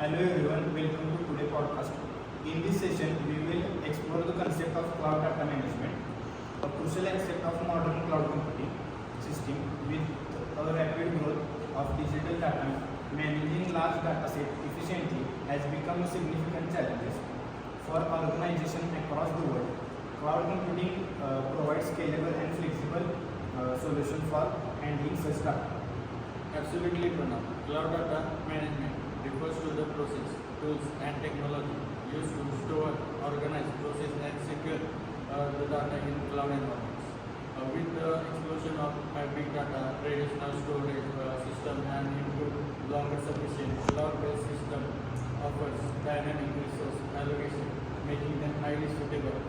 Hello everyone, welcome to today's podcast. In this session, we will explore the concept of cloud data management, a crucial aspect of modern cloud computing system. With a rapid growth of digital data, managing large data sets efficiently has become a significant challenge for organizations across the world. Cloud computing provides scalable and flexible solutions for handling such data. Absolutely, Pranav. Cloud data management refers to the process, tools, and technology used to store, organize, process, and secure the data in cloud environments. With the explosion of big data, traditional storage system, and improved longer sufficient cloud-based system offers dynamic resource allocation, making them highly suitable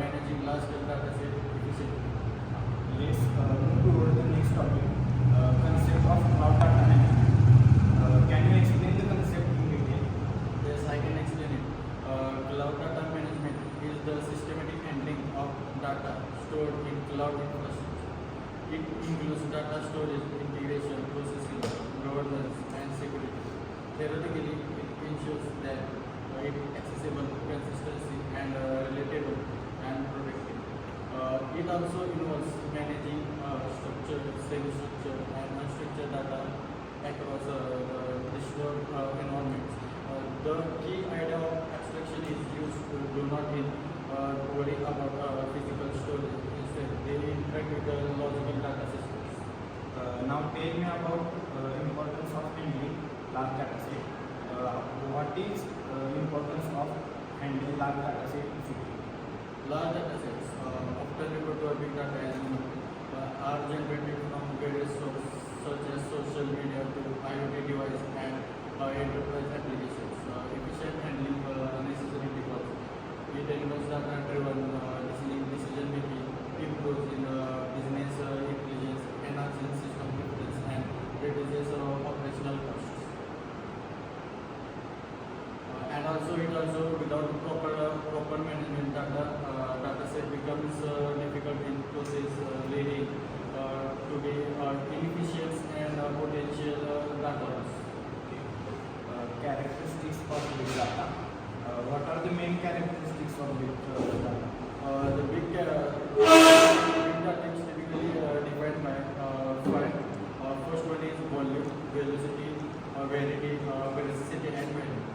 managing large data set efficiently. Let's move toward the next topic, concept of cloud data management. Can you explain the concept in detail? Yes, I can explain it. Cloud data management is the systematic handling of data stored in cloud infrastructure. It includes data storage, integration, processing, governance, and security. Theoretically, it ensures that it is accessible, consistency, and relatable and protected. It also involves managing structured, semi-structured, and unstructured data across digital environments. The key idea of abstraction is used to do not worry about physical storage. Instead, they interact with the logical data systems. Now tell me about importance of handling large data set. What is importance of handling large data set effectively? Large data sets, often referred to as big data as you know, are generated from various sources such as social media to IoT devices and enterprise applications. Efficient handling necessary because it enables data-driven decision making, improves in business intelligence, enhances system confidence, and reduces operational costs. And also, without proper management, data set becomes difficult in process, leading to be inefficient and potential data loss. Characteristics of big data. What are the main characteristics of big data? The big data is typically defined by five. First one is volume, velocity, verity, veracity, and value.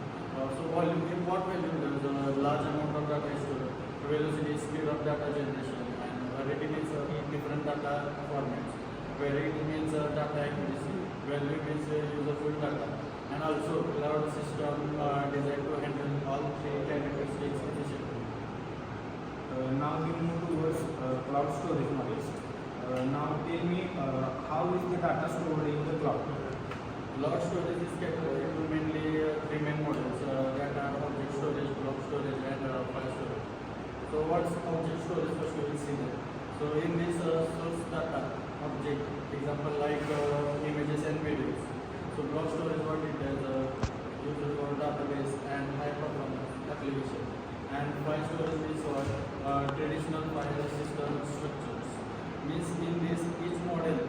So volume, in what value there is a large amount of data is stored. Velocity is speed of data generation, and verity means different data formats. Verity means data accuracy. Value means useful data. And also cloud system designed to handle all three characteristics efficiently. Now we move towards cloud storage models. Now tell me how is the data stored in the cloud? Cloud storage is categorized into mainly three main models that are object storage, block storage, and file storage. So what's object storage? First we will see that. So in this source data object, example like images and videos. So block storage what it does, uses for database and high performance application. And file storage is what traditional file system structures. Means in this each model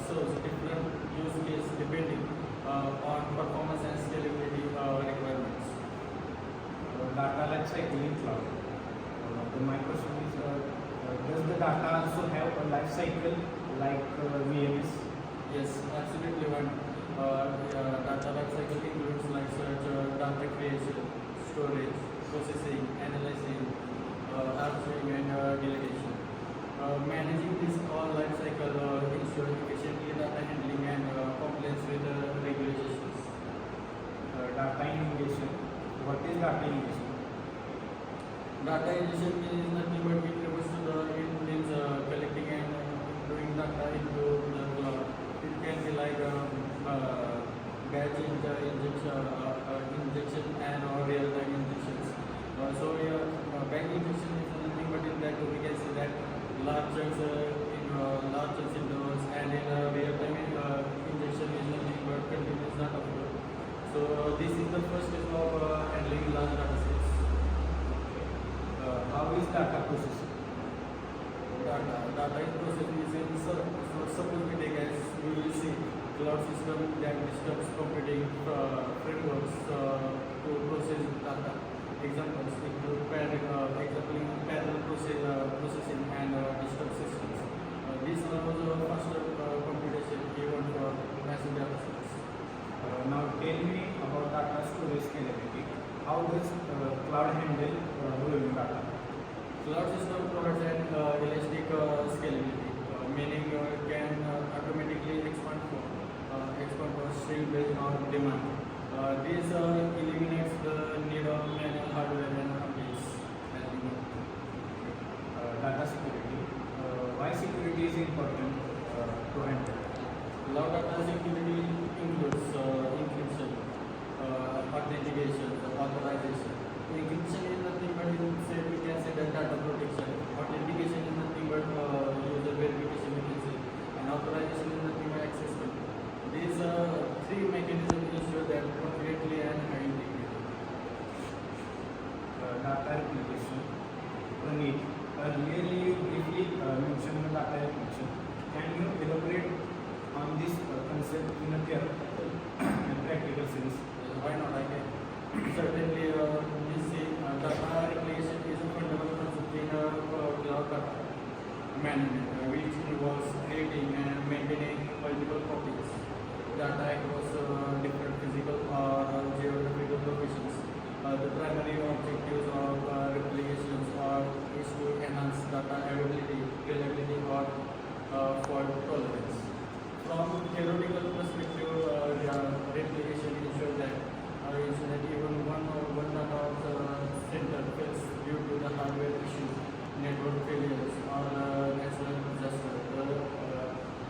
serves different use case depending on performance and scalability requirements. Data life cycle in cloud. My question is, does the data also have a life cycle like VMS? Yes, absolutely one. Data life cycle includes like such data creation, storage, processing, analyzing, archiving, and delegation. Managing this all life cycle ensures efficiently data handling and compliance with regulations. Data ingestion. What is data ingestion? Data ingestion is nothing but it refers to the it means collecting and doing data into the cloud. It can be like batch injection and or real-time injections. Batch injection is nothing but in that we can see that large chunks large chunks intervals, and in real-time injection is nothing but continuous data flow. So this is the first step of handling large data sets. How is data processing? Data is processing is in suppose we take as we will see cloud system that disturbs computing frameworks How does cloud handle volume data? Cloud system provides an elastic scalability, meaning can automatically expand for stream based on demand. This eliminates the need of manual hardware and updates. As you know. Data security. Why security is important to handle? Cloud data security includes encryption, authentication, authorization. Encryption is nothing but we can say that data protection. Authentication is nothing but user verification we can say. And authorization is nothing but access control. These three mechanisms ensure that completely and high integrity. Data replication. Praneet, earlier you briefly mentioned the data replication. Can you elaborate on this concept in a theoretical and practical sense? Why not? I can certainly we see data replication is a fundamental concept in cloud data management, which involves creating and maintaining multiple copies data across different physical or geographical locations. The primary objectives of replications is to enhance data availability, reliability, or fault tolerance. From theoretical perspective, replication ensures that even one data center fails due to the hardware issue, network failures, or natural disaster. The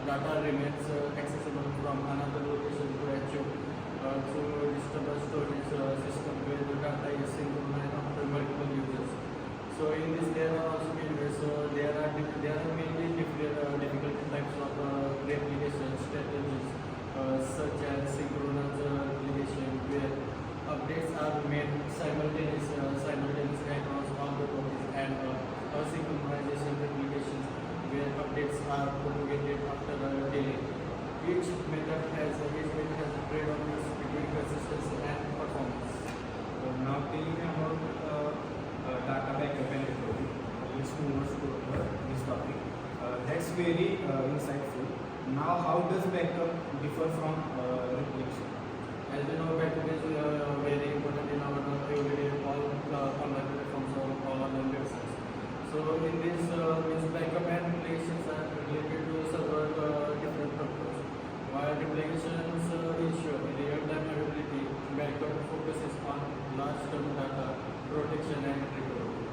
data remains accessible from another location to achieve through distributed storage system where the data is synchronized after multiple users. So in this there are also there are mainly difficult types of replication strategies such as synchronous replication where updates are made simultaneously across all the copies and asynchronization replications where updates are propagated after a delay. Each method has a trade-offs between consistency and performance. Now telling about data backup and recovery. Let's move on to this topic. That's very insightful. Now, how does backup differ from replication? As you know, backup is very important in our everyday all online platforms or all online websites. So in this means backup and replications are related to several different purposes. While replications ensure real-time availability, backup focuses on large-term data protection and recovery.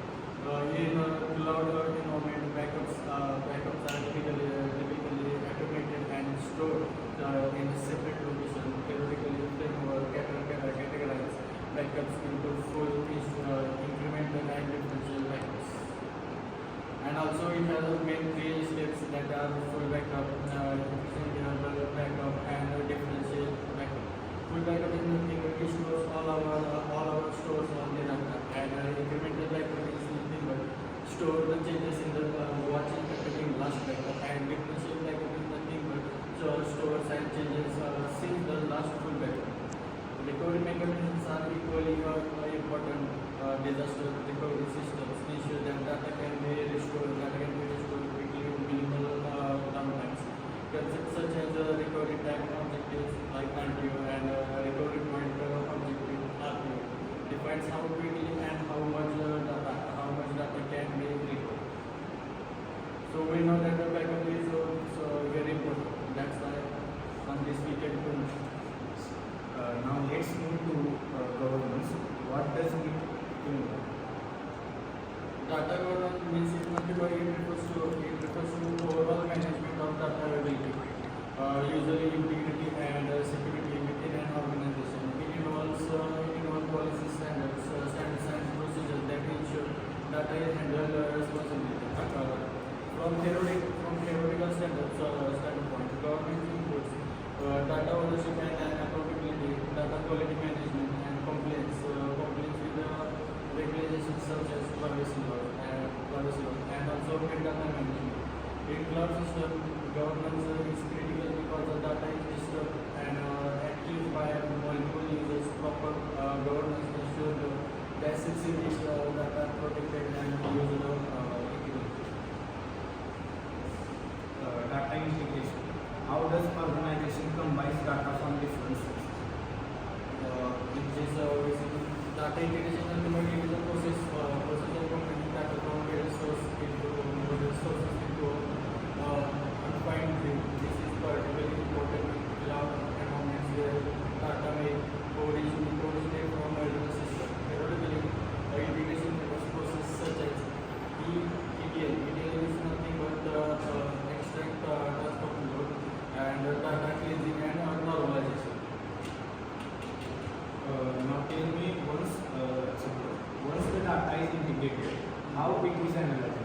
In cloud environment, backups are typically automated and stored in a separate location. Theoretically, categorize backups into full, incremental, and differential backups. And also, it has main three steps that are full backup, incremental backup, and differential backup. Full backup is nothing but it stores all our stores on the data, and incremental backup is nothing but store the changes in the watching affecting last backup, and differential backup is nothing but stores and changes since the last full backup. Recovery mechanisms are equally important. Disaster recovery systems ensure that data can be restored quickly with minimal downtimes. Concepts such as recovery time objectives like RTO and recovery point objective RPO defines how quickly and how much data can be recovered. So we know that the backup is very important. That's why on this we can do. Now, let's move to governance. What does it mean? Data governance means it refers to overall management of data availability, usually integrity and security within an organization. It involves policy standards and procedures that ensure data is handled responsibly. From theoretical standpoint, governance includes data ownership and accountability, data quality management, and compliance with the regulations such as privacy law, and also open data management. In cloud system, governance is critical because the data is disturbed and accused by multiple users. Proper governance ensures the assets in this data protected and used equally. Data integration. How does organization combine data from different sources? Which is basically data data integration and memory is a process of combining data from various sources into undefined view. This is particularly important in cloud environments where data may originate from multiple systems. Theoretically, integration requires process such as ETL. ETL is nothing but extract task of load and data cleansing and normalization. Now tell me once the data is integrated, how it is analyzed?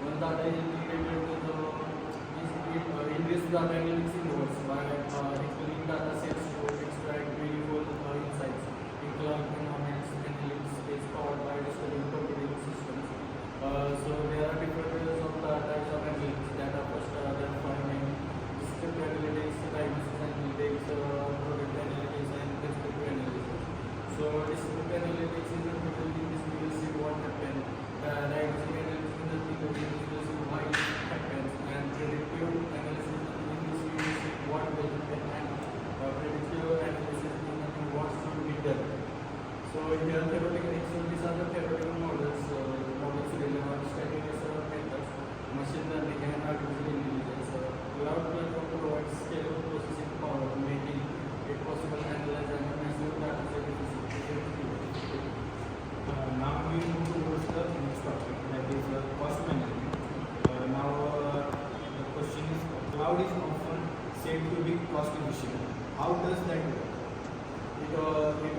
When data is integrated with in this data analytics involves by explaining data sets to extract meaningful insights. In cloud environments, analytics is powered by distributed computing systems. So there are different types of analytics. Data first, then farming, descriptive analytics, diagnosis analytics, product analytics, and descriptive analysis. So descriptive analytics is a in this we will see what happened. Diagnostic analysis in the thing that we will see why it happens, and predictive analysis in this we will see what will happen, and predictive analysis in the thing what should be done. So here theoretical these are the theoretical models relevant studies methods, machine learning and artificial intelligence. Cloud platform provides scalable processing power, making it possible to analyze and massive data set efficiently. Now we move towards the next topic, that is cost management. The question is, cloud is often said to be cost efficient. How does that work? It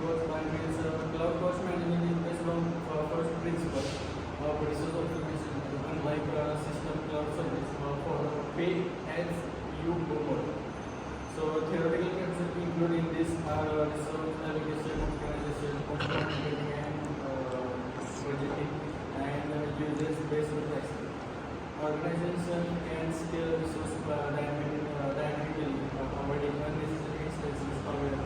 was by means cloud cost management is based on first principle, process optimization, unlike system cloud service for pay as you go model. So theoretical concepts including this are resource allocation, optimization, component building and budgeting, and usage-based pricing. Organization can scale resource dynamically, avoiding unnecessary expenses. However,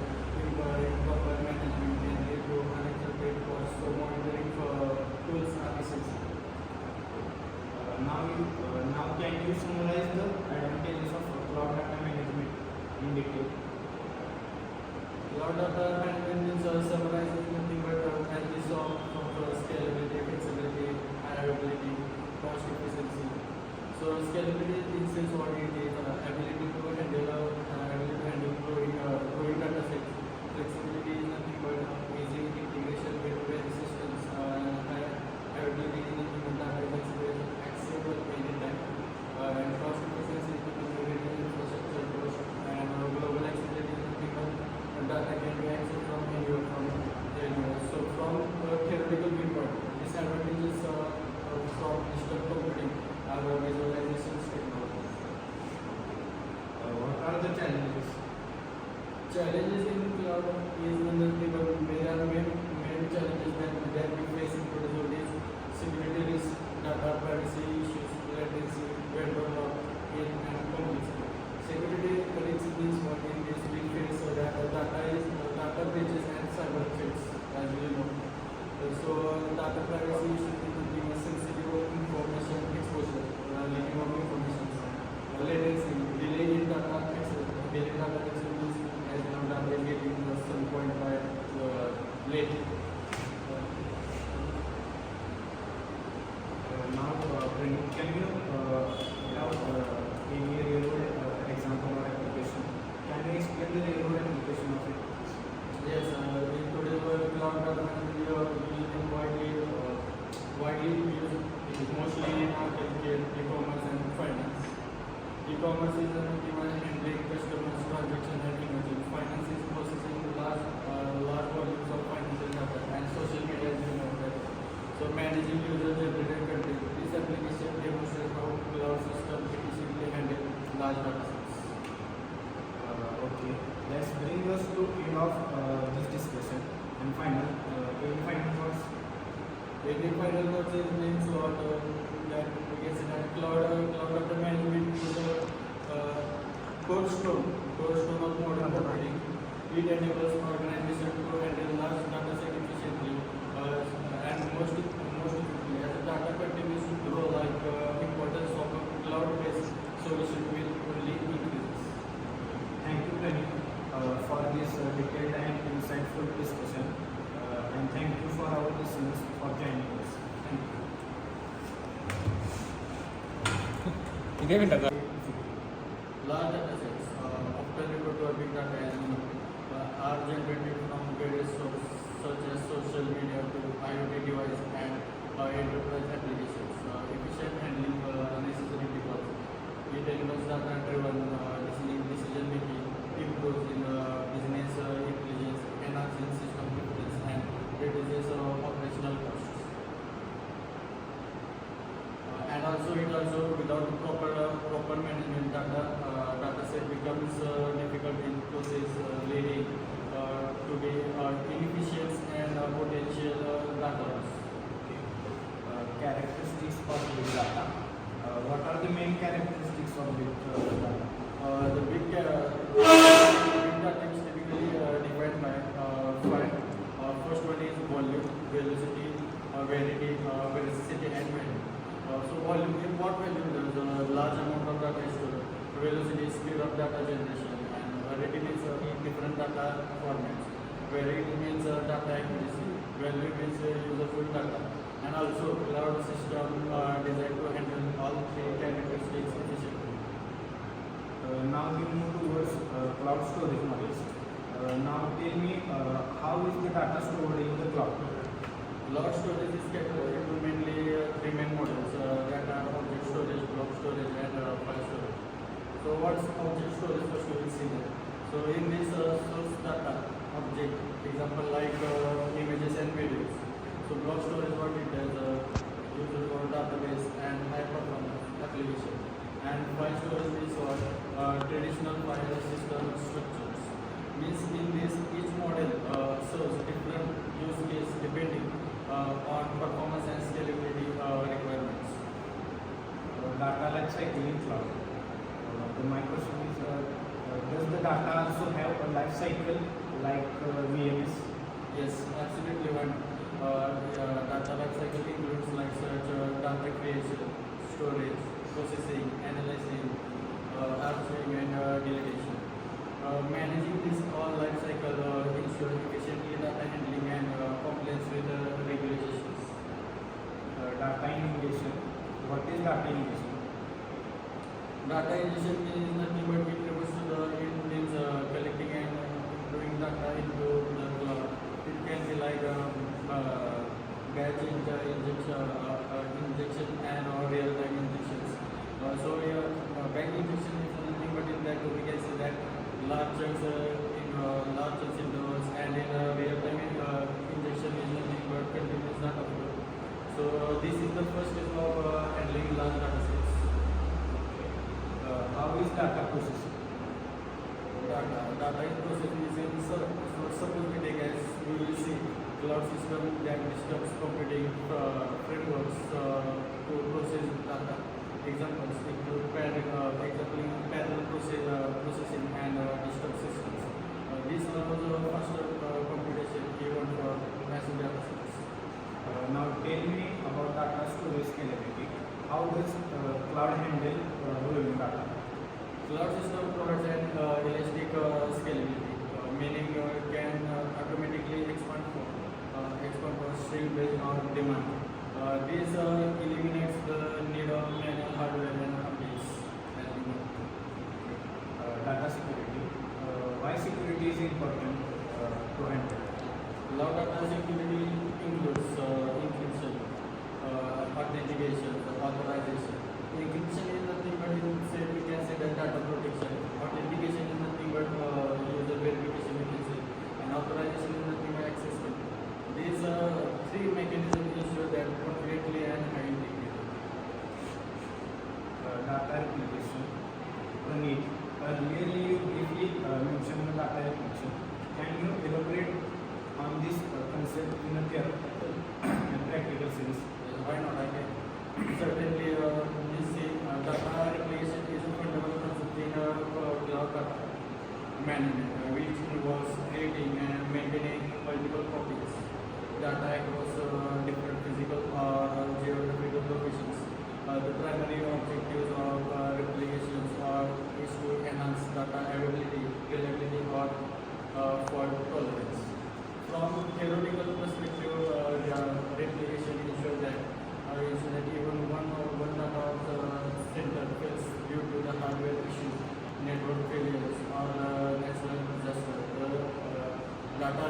improper management can lead to unexpected costs. So monitoring tools are essential. Now can you summarize the advantages of cloud data management in detail? Cloud data management summarizes nothing but as we saw from scalability, flexibility, availability, cost efficiency. So scalability is what it is, ability to handle growing data sets. Flexibility is nothing but easy integration with various systems, and availability is nothing but data is accessible anytime. And cost efficiency is nothing but reducing infrastructure cost, and global accessibility is nothing but data can be accessed from anywhere from anywhere. So from a theoretical viewpoint, disadvantages from digital computing are visualization technologies. What are the challenges? Challenges in cloud is nothing but there are main challenges that we face in today's days: security risk, data privacy issues, latency, vendor lock-in, and complexity. Security risks means what in this we face data breaches and cyber threats, as we know. So data privacy issues including sensitive information exposure, leaking of information, latency, delay in data access, means as you know data is getting some point by late. Can you have any real world example or application? Can you explain the real world application of it? Yes, in today's world, cloud data management is using widely used. It is mostly in healthcare, e-commerce, and finance. E-commerce is handling customers' transaction and images. Finance is processing large volumes of financial data, and social media is that. So managing user-generated content. This application demonstrates how cloud systems efficiently handle large data sets. Okay, let's bring us to end of this discussion and any final thoughts. Any final thoughts is means what that we can say that cloud data management is a cornerstone of modern computing. It enables organization to handle large data set efficiently and most quickly. As the data continues to grow, like importance of a cloud-based solution will only increase. Thank you, Pranit, for this detailed and insightful discussion. And किती मिनटं का Large data sets, often referred to as big data as you know, are generated from various sources such as social media to IoT devices and enterprise applications. Efficient handling necessary because it enables data-driven decision making, improves in business intelligence, enhances system performance, and reduces operational costs. And also it also without proper management data set becomes difficult in process leading to be inefficient and potential data loss. Characteristics of big data. What are the main characteristics of big data? The big data is typically defined by five. First one is volume, velocity, veracity, and value. So volume, in what volume there is a large amount of data is stored. Velocity is speed of data generation, and variety means different data formats. Variety means data accuracy. Value means useful data, and also cloud system designed to handle all three characteristics efficiently. Now we move towards cloud storage models. Now tell me how is the data stored in the cloud? Cloud storage is categorized into mainly three main models that are object storage, block storage, and file storage. So what's object storage? First we will see that. So in this source data object, example like images and videos. So block storage what it does, used for database and high performance application. And file storage is what traditional file system structures. Means in this each model serves different use case depending on performance and scalability requirements. Data life cycle in cloud. My question is, does the data also have a life cycle like VMS? Yes, absolutely one. Data life cycle includes like search, data creation, storage, processing, analyzing, archiving, and deletion. Managing this all life cycle ensures efficiently data handling and compliance with regulations. Data ingestion. What is data ingestion? Data ingestion is nothing but it refers to it means collecting and improving data into the cloud. It can be like batch injection and or real-time injections. Batch injection is nothing but in that we can say that large chunks intervals, and in real-time injection is nothing but continuous data flow. So this is the first step of handling large data sets. How is data processing? Data is processing is in suppose we take as we will see cloud system that disturbs computing frameworks to process data. Examples include parallel processing and disturb systems. This allows faster computation even for massive data sets. Now tell me about data storage scalability. How does cloud handle volume data? Cloud system provides an elastic scalability, meaning can automatically expand for stream based on demand. This eliminates the need of manual hardware and updates. As we know. Data security. Why security is important to handle? Cloud data security includes encryption, authentication, authorization. Encryption is nothing but we can say that data protection. Authentication is nothing but user verification we can say. And authorization is nothing but access control. These three mechanisms ensure that confidently and high integrity. Data replication. Praneet, earlier you briefly mentioned the data replication. Can you elaborate on this concept in a theoretical and practical sense? Why not? I can certainly this data replication is a fundamental concept in cloud data management, which involves creating and maintaining multiple copies data across different physical or geographical locations. The primary objectives of replications is to enhance data availability, reliability, or fault tolerance. From theoretical perspective, replication ensures that even one data center fails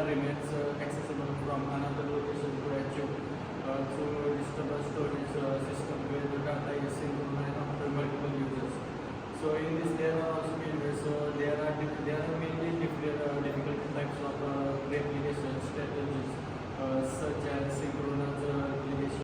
remains accessible from another location to achieve through distributed storage system where the data is synchronized after multiple users. So in this there are also there are mainly different difficult types of replication strategies such as synchronous